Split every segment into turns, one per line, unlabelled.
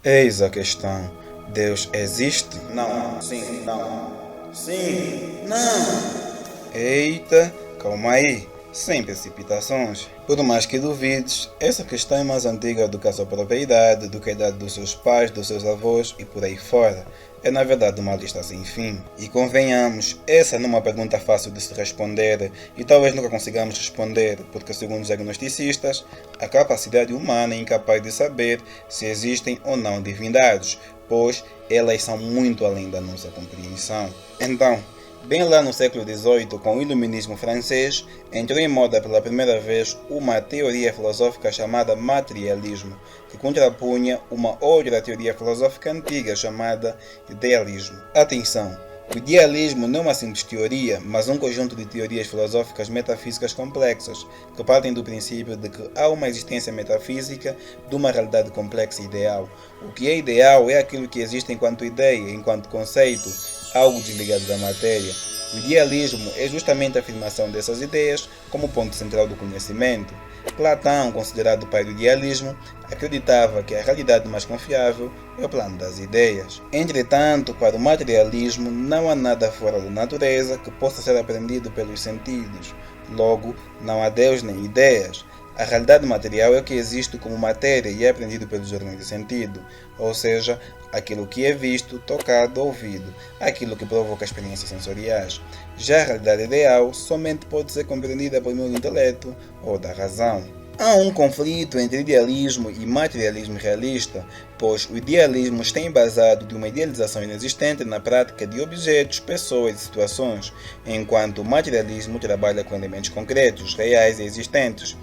Eis a questão. Deus existe? Não. Sim. Não. Sim. Não. Eita, calma aí. Sem precipitações. Por mais que duvides, essa questão é mais antiga do que a sua própria idade, do que a idade dos seus pais, dos seus avós e por aí fora. É na verdade uma lista sem fim. E convenhamos, essa não é uma pergunta fácil de se responder e talvez nunca consigamos responder, porque segundo os agnosticistas, a capacidade humana é incapaz de saber se existem ou não divindades, pois elas são muito além da nossa compreensão. Então, bem lá no século XVIII, com o iluminismo francês, entrou em moda pela primeira vez uma teoria filosófica chamada materialismo, que contrapunha uma outra teoria filosófica antiga chamada idealismo. Atenção! O idealismo não é uma simples teoria, mas um conjunto de teorias filosóficas metafísicas complexas, que partem do princípio de que há uma existência metafísica de uma realidade complexa e ideal. O que é ideal é aquilo que existe enquanto ideia, enquanto conceito, algo desligado da matéria. O idealismo é justamente a afirmação dessas ideias como ponto central do conhecimento. Platão, considerado o pai do idealismo, acreditava que a realidade mais confiável é o plano das ideias. Entretanto, para o materialismo, não há nada fora da natureza que possa ser aprendido pelos sentidos. Logo, não há Deus nem ideias. A realidade material é o que existe como matéria e é aprendido pelos órgãos de sentido, ou seja, aquilo que é visto, tocado, ouvido, aquilo que provoca experiências sensoriais. Já a realidade ideal somente pode ser compreendida por meio do intelecto ou da razão. Há um conflito entre idealismo e materialismo realista, pois o idealismo está embasado de uma idealização inexistente na prática de objetos, pessoas e situações, enquanto o materialismo trabalha com elementos concretos, reais e existentes.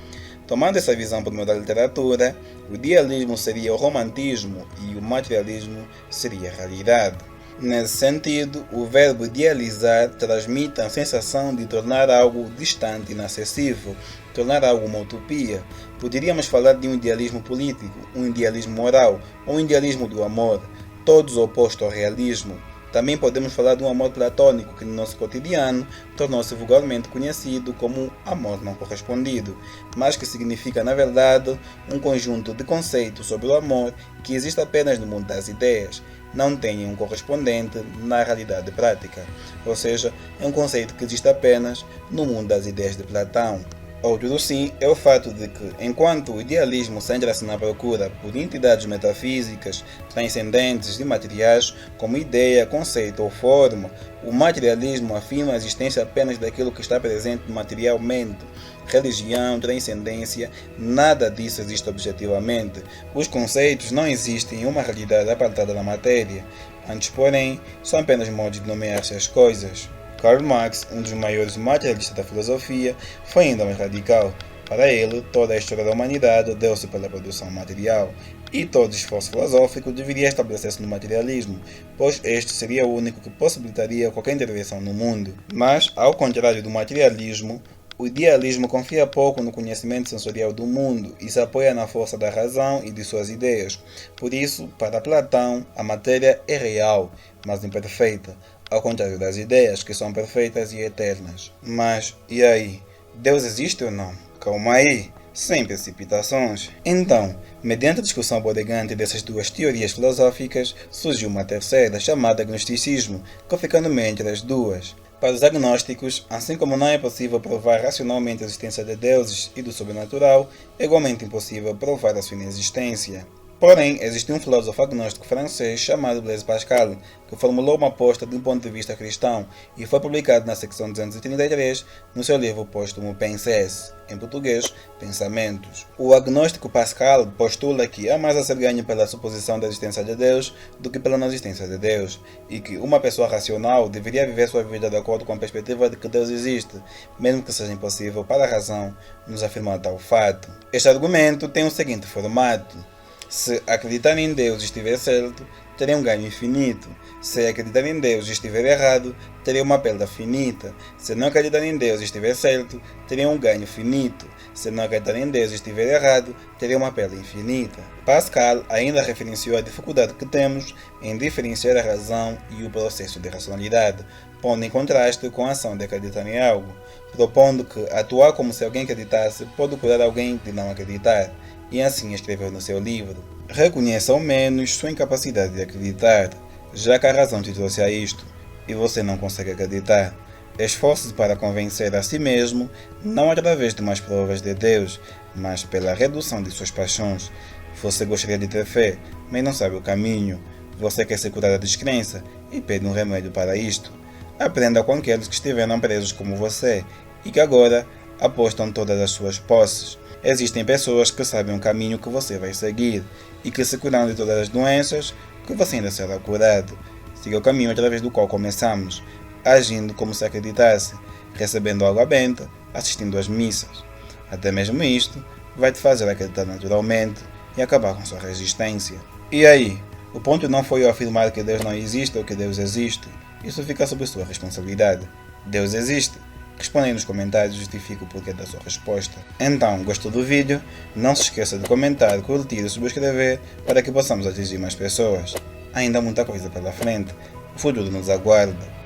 Tomando essa visão por meio da literatura, o idealismo seria o romantismo e o materialismo seria a realidade. Nesse sentido, o verbo idealizar transmite a sensação de tornar algo distante, inacessível, tornar algo uma utopia. Poderíamos falar de um idealismo político, um idealismo moral ou um idealismo do amor, todos opostos ao realismo. Também podemos falar de um amor platônico que no nosso cotidiano tornou-se vulgarmente conhecido como amor não correspondido, mas que significa na verdade um conjunto de conceitos sobre o amor que existe apenas no mundo das ideias, não tem um correspondente na realidade prática, ou seja, é um conceito que existe apenas no mundo das ideias de Platão. Outro sim é o fato de que, enquanto o idealismo centra-se na procura por entidades metafísicas, transcendentes e materiais, como ideia, conceito ou forma, o materialismo afirma a existência apenas daquilo que está presente materialmente. Religião, transcendência, nada disso existe objetivamente. Os conceitos não existem em uma realidade apartada da matéria. Antes, porém, são apenas modos de nomear essas coisas. Karl Marx, um dos maiores materialistas da filosofia, foi ainda mais radical. Para ele, toda a história da humanidade deu-se pela produção material, e todo esforço filosófico deveria estabelecer-se no materialismo, pois este seria o único que possibilitaria qualquer intervenção no mundo. Mas, ao contrário do materialismo, o idealismo confia pouco no conhecimento sensorial do mundo e se apoia na força da razão e de suas ideias. Por isso, para Platão, a matéria é real, mas imperfeita, ao contrário das ideias, que são perfeitas e eternas. Mas, e aí? Deus existe ou não? Calma aí, sem precipitações. Então, mediante a discussão bodegante dessas duas teorias filosóficas, surgiu uma terceira, chamada agnosticismo, que fica no meio entre as duas. Para os agnósticos, assim como não é possível provar racionalmente a existência de deuses e do sobrenatural, é igualmente impossível provar a sua inexistência. Porém, existe um filósofo agnóstico francês chamado Blaise Pascal, que formulou uma aposta de um ponto de vista cristão e foi publicado na secção 233 no seu livro póstumo Pensées, em português, Pensamentos. O agnóstico Pascal postula que há mais a ser ganho pela suposição da existência de Deus do que pela não existência de Deus, e que uma pessoa racional deveria viver sua vida de acordo com a perspectiva de que Deus existe, mesmo que seja impossível para a razão nos afirmar tal fato. Este argumento tem o seguinte formato: se acreditar em Deus estiver certo, teria um ganho infinito. Se acreditar em Deus estiver errado, teria uma perda finita. Se não acreditar em Deus estiver certo, teria um ganho finito. Se não acreditar em Deus estiver errado, teria uma perda infinita. Pascal ainda referenciou a dificuldade que temos em diferenciar a razão e o processo de racionalidade, pondo em contraste com a ação de acreditar em algo, propondo que atuar como se alguém acreditasse pode curar alguém de não acreditar. e assim escreveu no seu livro. Reconheça ao menos sua incapacidade de acreditar, já que a razão te trouxe a isto, e você não consegue acreditar. Esforce-se para convencer a si mesmo, não através de mais provas de Deus, mas pela redução de suas paixões. Você gostaria de ter fé, mas não sabe o caminho. Você quer se curar da descrença e pede um remédio para isto. Aprenda com aqueles que estiveram presos como você e que agora apostam todas as suas posses. Existem pessoas que sabem o caminho que você vai seguir e que se curam de todas as doenças que você ainda será curado. Siga o caminho através do qual começamos, agindo como se acreditasse, recebendo água benta, assistindo às missas. Até mesmo isto vai te fazer acreditar naturalmente e acabar com sua resistência. E aí? O ponto não foi eu afirmar que Deus não existe ou que Deus existe. Isso fica sob sua responsabilidade. Deus existe. Responda aí nos comentários e justifique o porquê da sua resposta. Então, gostou do vídeo? Não se esqueça de comentar, curtir e subscrever para que possamos atingir mais pessoas. Ainda há muita coisa pela frente. O futuro nos aguarda.